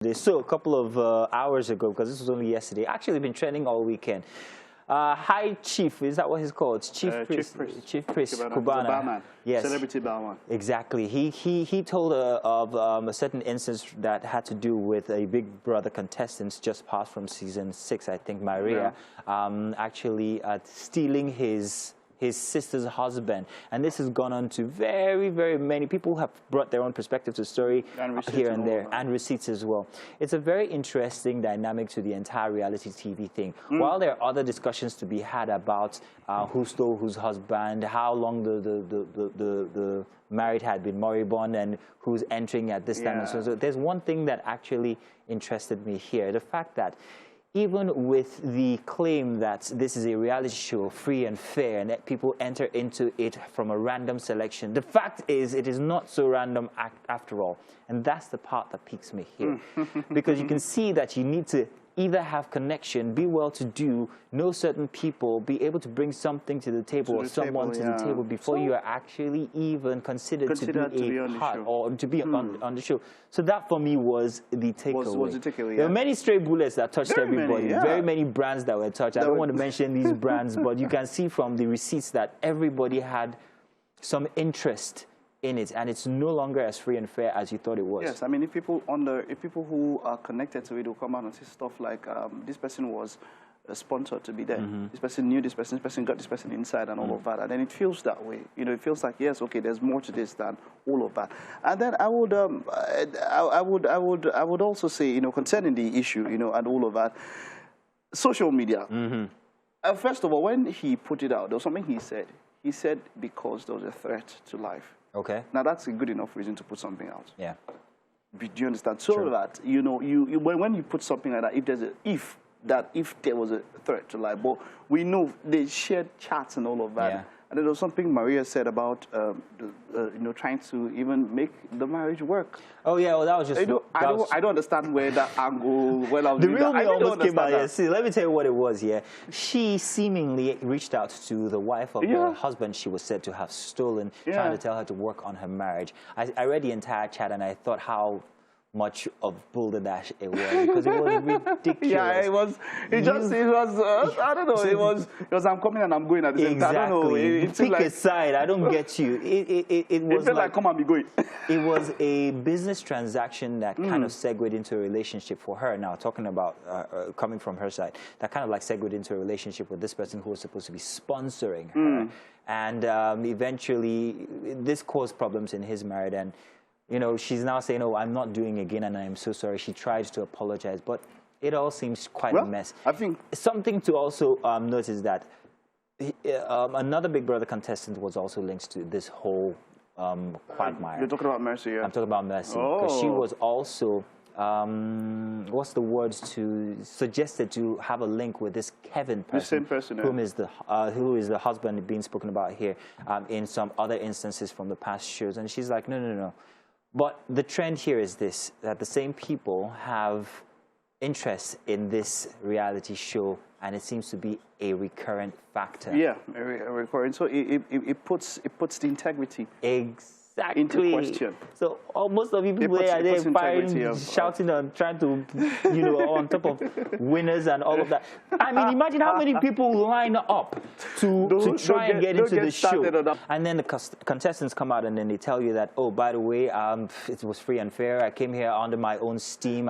So a couple of hours ago, because this was only yesterday, actually been trending all weekend. High Chief, is that what he's called? Chief Priest. Chief Priest. Cubana. Yes. Celebrity barman. Exactly. He told of a certain instance that had to do with a Big Brother contestant just passed from season 6, I think, Maria, actually stealing his sister's husband, and this has gone on to very many people who have brought their own perspective to the story here and there, and receipts as well. It's a very interesting dynamic to the entire reality TV thing. While there are other discussions to be had about who stole whose husband, how long the married had been moribund, and who's entering at this time, and so there's one thing that actually interested me here: the fact that even with the claim that this is a reality show, free and fair, and that people enter into it from a random selection, the fact is it is not so random after all. And that's the part that piques me here. Because you can see that you need to either have connection, be well-to-do, know certain people, be able to bring something to the table or someone to the table before you are actually even considered to be a part or to be on the show. So that for me was the takeaway. Was the takeaway, There were many stray bullets that touched everybody, very many brands that were touched. I don't want to mention these brands, but you can see from the receipts that everybody had some interest in it, and it's no longer as free and fair as you thought it was. Yes, I mean, if people who are connected to it will come out and say stuff like, this person was sponsored to be there. This person knew this person got this person inside, and all of that. And then it feels that way. You know, it feels like, yes, okay, there's more to this than all of that. And then I would also say, you know, concerning the issue, you know, and all of that, social media. First of all, when he put it out, there was something he said. He said because there was a threat to life. Okay. Now that's a good enough reason to put something out. Yeah. Do you understand? So that, you know, when you put something like that, if there's if there was a threat to life, but we know they shared chats and all of that. Yeah. And there was something Maria said about, you know, trying to even make the marriage work. Oh yeah, well that was just. I don't understand where that angle. The real me almost came out. Yeah, see, let me tell you what it was. Yeah, she seemingly reached out to the wife of the husband she was said to have stolen, trying to tell her to work on her marriage. I read the entire chat and I thought how much of balderdash it was, because it was ridiculous. Yeah, it was. It was. I don't know. It was. I'm coming and I'm going at the same time. I don't know. Pick a side. I don't get you. It was like come and be going. It was a business transaction that kind of segued into a relationship for her. Now talking about coming from her side, that kind of like segued into a relationship with this person who was supposed to be sponsoring her, and eventually this caused problems in his marriage. And you know, she's now saying, oh, I'm not doing it again, and I'm so sorry. She tried to apologize, but it all seems quite a mess. I think something to also note is that another Big Brother contestant was also linked to this whole quagmire. You're talking about Mercy, yeah? I'm talking about Mercy, because she was also, what's the words to, suggested to have a link with this Kevin person, the same person, who is the husband being spoken about here in some other instances from the past shows. And she's like, no. But the trend here is this, that the same people have interest in this reality show, and it seems to be a recurrent factor. Yeah, a recurrent. So it puts the integrity into question. So most of you people are there firing, shouting and trying to, you know, on top of winners and all of that. I mean, imagine how many people line up to try and get into the show. And then the contestants come out and then they tell you that, oh, by the way, it was free and fair. I came here under my own steam.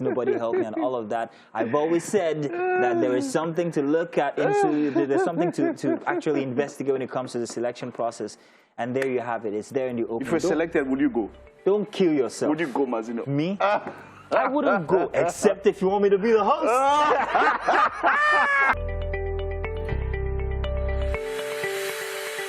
Nobody helped me and all of that. I've always said that there is something to look at there's something to actually investigate when it comes to the selection process. And there you have it. It's there in the open. If you're selected, would you go? Don't kill yourself. Would you go, Mazino? Me? I wouldn't go, except if you want me to be the host.